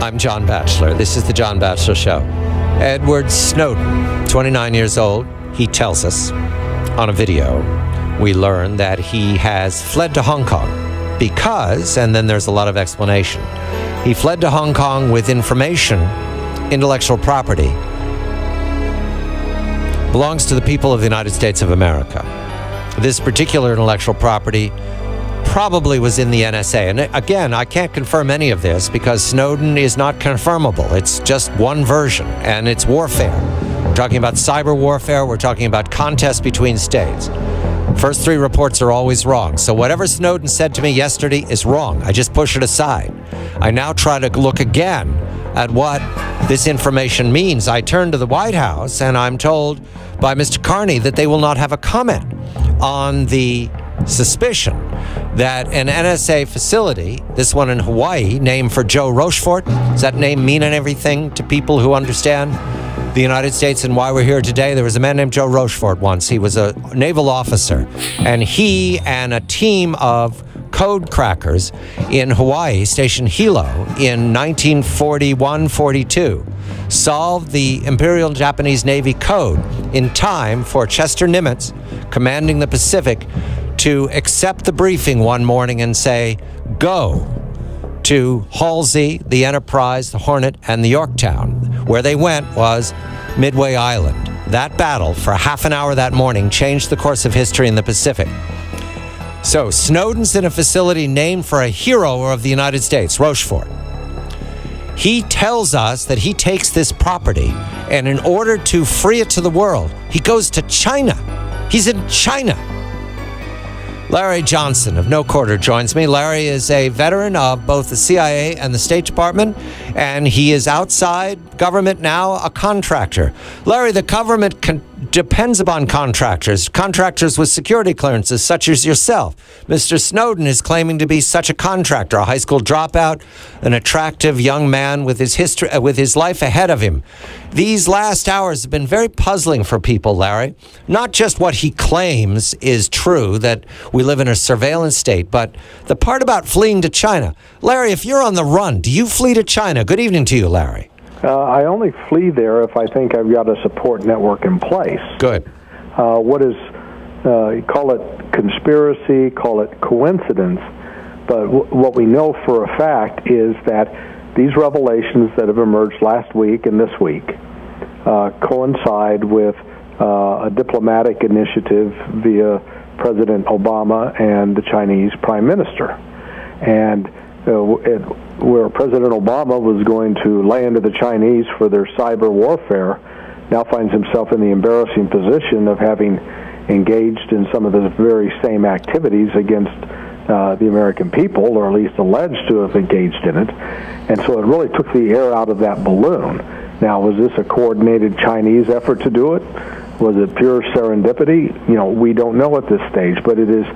I'm John Batchelor. This is the John Batchelor Show. Edward Snowden, 29 years old, he tells us on a video, we learn that he has fled to Hong Kong because, and then there's a lot of explanation, he fled to Hong Kong with information, intellectual property, belongs to the people of the United States of America. This particular intellectual property probably was in the NSA. And again, I can't confirm any of this because Snowden is not confirmable. It's just one version, and it's warfare. We're talking about cyber warfare. We're talking about contests between states. First three reports are always wrong. So whatever Snowden said to me yesterday is wrong. I just push it aside. I now try to look again at what this information means. I turn to the White House, and I'm told by Mr. Carney that they will not have a comment on the suspicion that an NSA facility, this one in Hawaii, named for Joe Rochefort, does that name mean anything to people who understand the United States and why we're here today? There was a man named Joe Rochefort once. He was a naval officer, and he and a team of code crackers in Hawaii, stationed Hilo, in 1941-42, solved the Imperial Japanese Navy code in time for Chester Nimitz, commanding the Pacific, to accept the briefing one morning and say, go to Halsey, the Enterprise, the Hornet, and the Yorktown. Where they went was Midway Island. That battle for half an hour that morning changed the course of history in the Pacific. So Snowden's in a facility named for a hero of the United States, Rochefort. He tells us that he takes this property, and in order to free it to the world, he goes to China. He's in China. Larry Johnson of NoQuarter joins me. Larry is a veteran of both the CIA and the State Department, and he is outside government now, a contractor. Larry, the government depends upon contractors with security clearances, such as yourself. Mr. Snowden is claiming to be such a contractor, a high school dropout, an attractive young man with his history, with his life ahead of him. These last hours have been very puzzling for people, Larry. Not just what he claims is true, that we live in a surveillance state, but the part about fleeing to China. Larry, if you're on the run, do you flee to China? Good evening to you, Larry. I only flee there if I think I've got a support network in place. Good. What is, call it conspiracy, call it coincidence, but what we know for a fact is that these revelations that have emerged last week and this week coincide with a diplomatic initiative via President Obama and the Chinese Prime Minister. And where President Obama was going to lay into the Chinese for their cyber warfare, now finds himself in the embarrassing position of having engaged in some of the very same activities against the American people, or at least alleged to have engaged in it. And so it really took the air out of that balloon. Now, was this a coordinated Chinese effort to do it? Was it pure serendipity? You know, we don't know at this stage, but it is,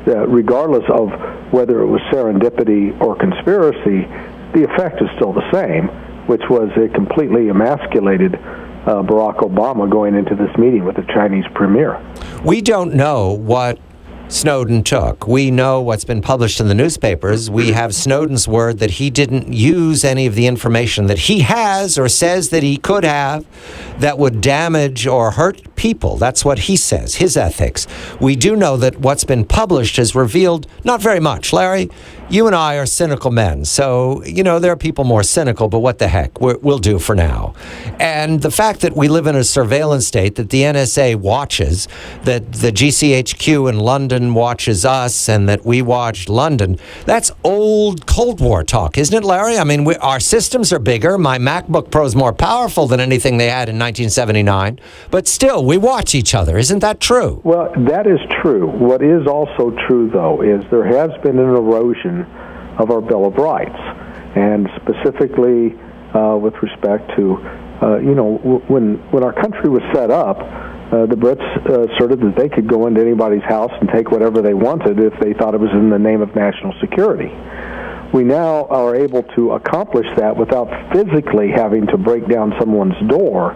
regardless of whether it was serendipity or conspiracy, the effect is still the same, which was a completely emasculated Barack Obama going into this meeting with the Chinese premier. We don't know what Snowden took. We know what's been published in the newspapers. We have Snowden's word that he didn't use any of the information that he has or says that he could have that would damage or hurt people. That's what he says, his ethics. We do know that what's been published has revealed not very much. Larry, you and I are cynical men, so, you know, there are people more cynical, but what the heck, we'll do for now. And the fact that we live in a surveillance state, that the NSA watches, that the GCHQ in London watches us, and that we watch London, that's old Cold War talk, isn't it, Larry? I mean, our systems are bigger. My MacBook Pro is more powerful than anything they had in 1979, but still, we watch each other. Isn't that true? Well, that is true. What is also true, though, is there has been an erosion of our Bill of Rights, and specifically with respect to, you know, when our country was set up, the Brits asserted that they could go into anybody's house and take whatever they wanted if they thought it was in the name of national security. We now are able to accomplish that without physically having to break down someone's door,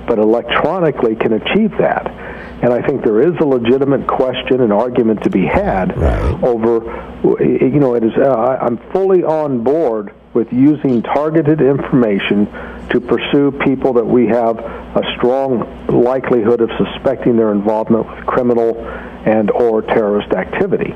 but electronically can achieve that. And I think there is a legitimate question and argument to be had over, you know, it is. I'm fully on board with using targeted information to pursue people that we have a strong likelihood of suspecting their involvement with criminal and or terrorist activity.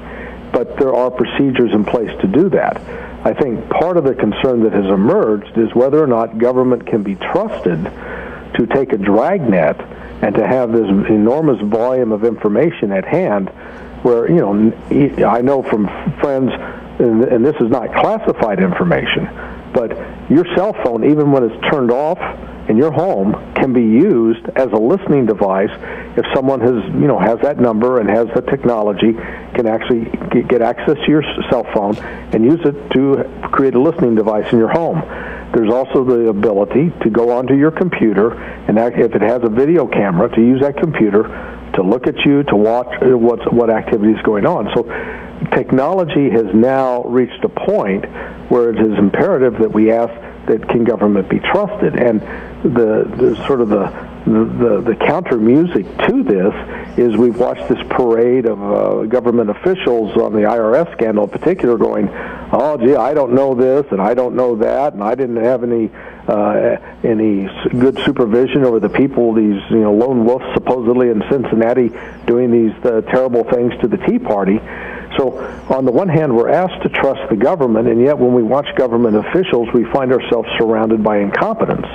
But there are procedures in place to do that. I think part of the concern that has emerged is whether or not government can be trusted to take a dragnet and to have this enormous volume of information at hand where, I know from friends, and this is not classified information, but your cell phone, even when it's turned off in your home, can be used as a listening device if someone has that number and has the technology, can actually get access to your cell phone and use it to create a listening device in your home. There's also the ability to go onto your computer and if it has a video camera, to use that computer to look at you, to watch what activity is going on. So technology has now reached a point where it is imperative that we ask that can government be trusted. And the counter music to this is we've watched this parade of government officials on the IRS scandal in particular going, oh gee, I don't know this and I don't know that, and I didn't have any good supervision over the people, these lone wolves supposedly in Cincinnati doing these terrible things to the Tea Party. So on the one hand, we're asked to trust the government, and yet when we watch government officials, we find ourselves surrounded by incompetence.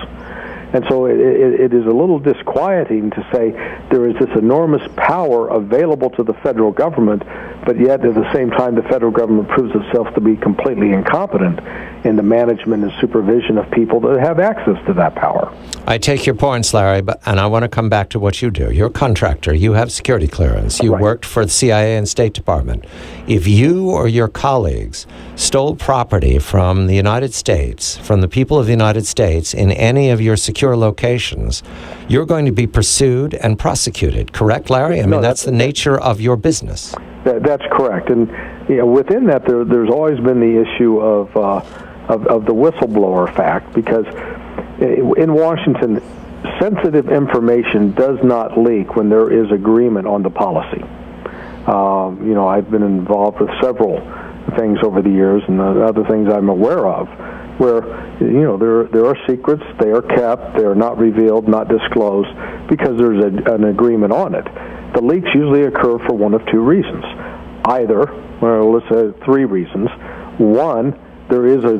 And so it is a little disquieting to say there is this enormous power available to the federal government, but yet at the same time the federal government proves itself to be completely incompetent in the management and supervision of people that have access to that power. I take your points, Larry, and I want to come back to what you do. You're a contractor. You have security clearance. You worked for the CIA and State Department. If you or your colleagues stole property from the United States, from the people of the United States, in any of your secure locations, you're going to be pursued and prosecuted. Correct, Larry? I mean, that's the nature of your business. That's correct. And within that, there's always been the issue of the whistleblower fact, because in Washington, sensitive information does not leak when there is agreement on the policy. I've been involved with several things over the years, and other things I'm aware of, where there are secrets, they are kept, they are not revealed, not disclosed, because there's an agreement on it. The leaks usually occur for one of two reasons. Either, well, let's say three reasons. One, there is a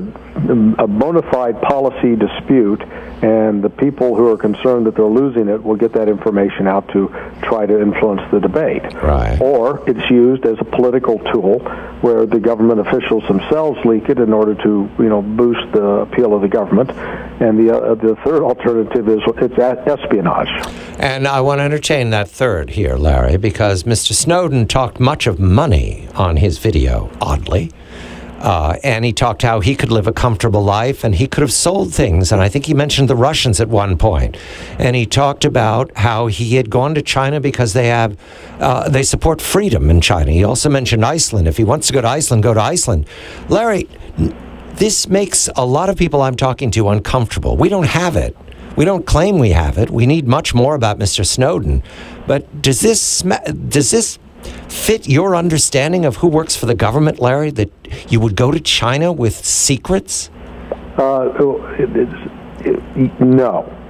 bona fide policy dispute, and the people who are concerned that they're losing it will get that information out to try to influence the debate. Right. Or it's used as a political tool where the government officials themselves leak it in order to boost the appeal of the government. And the third alternative is it's espionage. And I want to entertain that third here, Larry, because Mr. Snowden talked much of money on his video, oddly. And he talked how he could live a comfortable life and he could have sold things. And I think he mentioned the Russians at one point. And he talked about how he had gone to China because they support freedom in China. He also mentioned Iceland. If he wants to go to Iceland, go to Iceland. Larry, this makes a lot of people I'm talking to uncomfortable. We don't have it. We don't claim we have it. We need much more about Mr. Snowden. But does this fit your understanding of who works for the government, Larry, that you would go to China with secrets? No.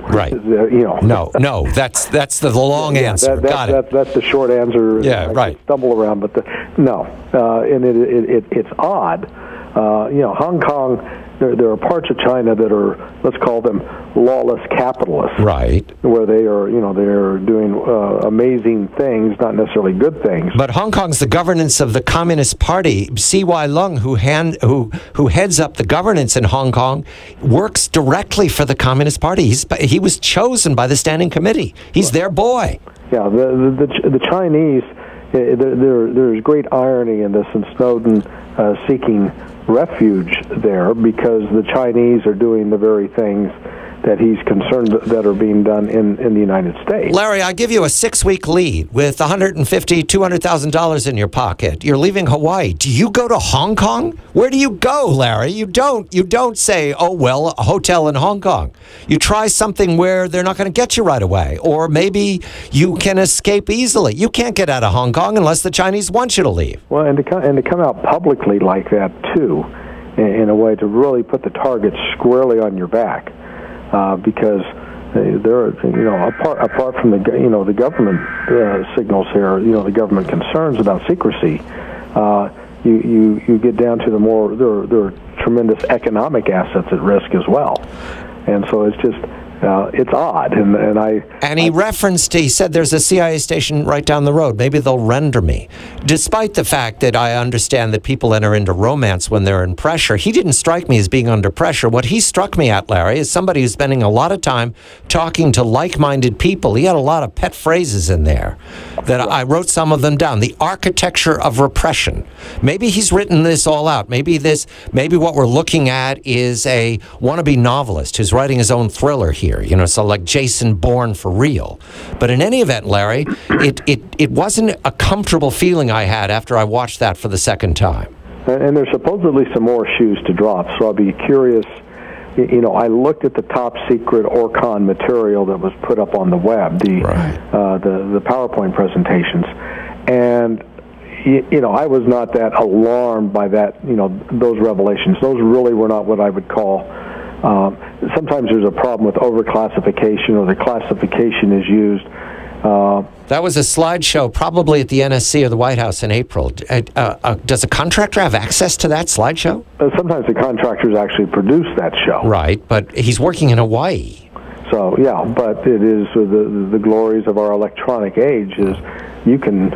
Right. No. That's the long answer. Got it. That's the short answer. Yeah, right. Stumble around, but no. And it's odd. Hong Kong. There are parts of China that are, let's call them, lawless capitalists. Right. Where they are doing amazing things, not necessarily good things. But Hong Kong's the governance of the Communist Party. C.Y. Leung, who heads up the governance in Hong Kong, works directly for the Communist Party. He was chosen by the Standing Committee. He's their boy. Yeah, the Chinese, there's great irony in this, and Snowden seeking refuge there because the Chinese are doing the very things that he's concerned that are being done in the United States. Larry, I give you a 6-week lead with $150,000, $200,000 in your pocket. You're leaving Hawaii. Do you go to Hong Kong? Where do you go, Larry? You don't say, oh, well, a hotel in Hong Kong. You try something where they're not going to get you right away. Or maybe you can escape easily. You can't get out of Hong Kong unless the Chinese want you to leave. Well, and to come out publicly like that, too, in a way to really put the target squarely on your back, because there, apart from the government signals here, the government concerns about secrecy, you get down to there are tremendous economic assets at risk as well, and so it's just. It's odd, and he said there's a CIA station right down the road. Maybe they'll render me. Despite the fact that I understand that people enter into romance when they're in pressure, he didn't strike me as being under pressure. What he struck me at, Larry, is somebody who's spending a lot of time talking to like-minded people. He had a lot of pet phrases in there that I wrote some of them down. The architecture of repression. Maybe he's written this all out. Maybe what we're looking at is a wannabe novelist who's writing his own thriller here. So like Jason Bourne for real. But in any event, Larry, it wasn't a comfortable feeling I had after I watched that for the second time. And there's supposedly some more shoes to drop, so I'll be curious. I looked at the top secret Orcon material that was put up on the web, the PowerPoint presentations, and I was not that alarmed by those revelations. Those really were not what I would call. Sometimes there's a problem with overclassification, or the classification is used. That was a slideshow probably at the NSC or the White House in April. Does a contractor have access to that slideshow? Sometimes the contractors actually produce that show. Right, but he's working in Hawaii. So, yeah, but it is the glories of our electronic age is you can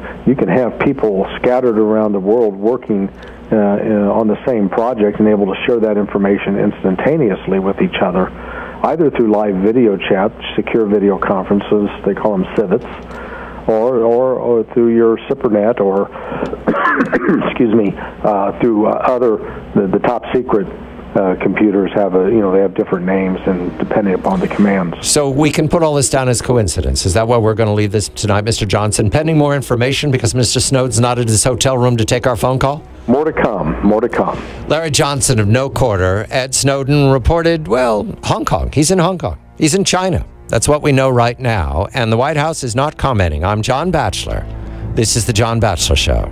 have people scattered around the world working on the same project and able to share that information instantaneously with each other, either through live video chat, secure video conferences, they call them civets, or through your SIPRNet, or through the top secret computers have they have different names and depending upon the commands. So we can put all this down as coincidence. Is that why we're going to leave this tonight, Mr. Johnson? Pending more information because Mr. Snowden's not at his hotel room to take our phone call? More to come. More to come. Larry Johnson of NoQuarter. Ed Snowden reported, Hong Kong. He's in Hong Kong. He's in China. That's what we know right now. And the White House is not commenting. I'm John Batchelor. This is The John Batchelor Show.